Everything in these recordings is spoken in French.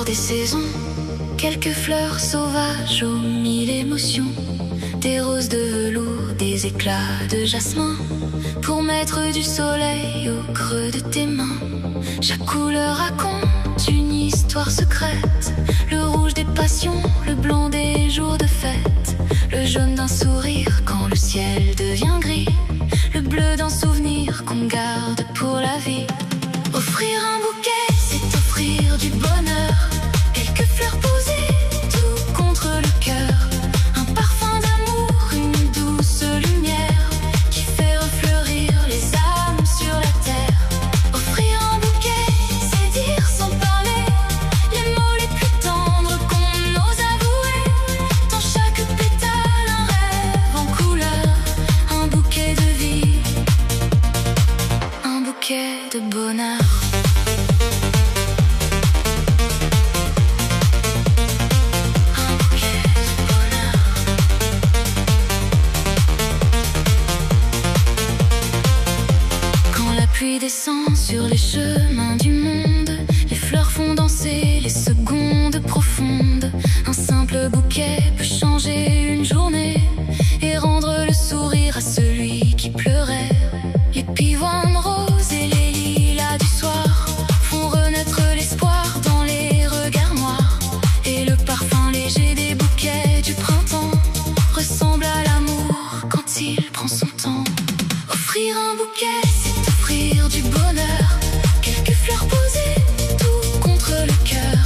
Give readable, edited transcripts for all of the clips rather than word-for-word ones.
des saisons, quelques fleurs sauvages aux mille émotions, des roses de velours, des éclats de jasmin, pour mettre du soleil au creux de tes mains. Chaque couleur raconte une histoire secrète, le rouge des passions, le blanc des jours de fête, le jaune d'un sourire quand le ciel devient gris, le bleu d'un souvenir qu'on garde pour la vie. Offrir un bouquet, c'est offrir du bonheur, quelques fleurs posées tout contre le cœur, un parfum d'amour, une douce lumière qui fait refleurir les âmes sur la terre. Offrir un bouquet, c'est dire sans parler les mots les plus tendres qu'on ose avouer. Dans chaque pétale, un rêve en couleur, un bouquet de vie, un bouquet de bonheur. Puis descend sur les chemins du monde, les fleurs font danser les secondes profondes. Un simple bouquet peut changer une journée et rendre le sourire à celui qui pleurait. Les pivoines roses et les lilas du soir font renaître l'espoir dans les regards noirs. Et le parfum léger des bouquets du printemps ressemble à l'amour quand il prend son temps. Offrir un bouquet, c'est offrir du bonheur, quelques fleurs posées tout contre le cœur,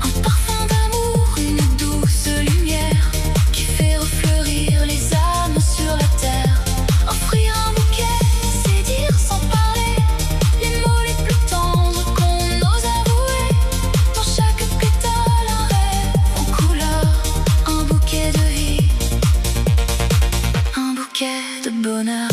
un parfum d'amour, une douce lumière qui fait refleurir les âmes sur la terre. Offrir un bouquet, c'est dire sans parler les mots les plus tendres qu'on ose avouer. Dans chaque pétale, un rêve en couleur, un bouquet de vie, un bouquet de bonheur.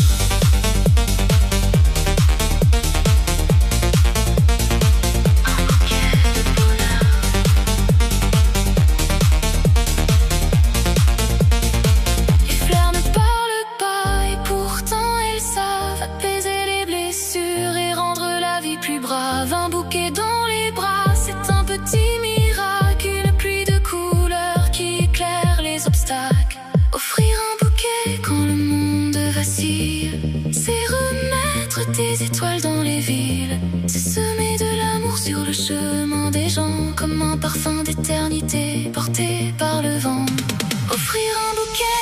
Un bouquet dans les bras, c'est un petit miracle, une pluie de couleurs qui éclaire les obstacles. Offrir un bouquet quand le monde vacille, c'est remettre des étoiles dans les villes, c'est semer de l'amour sur le chemin des gens, comme un parfum d'éternité porté par le vent. Offrir un bouquet,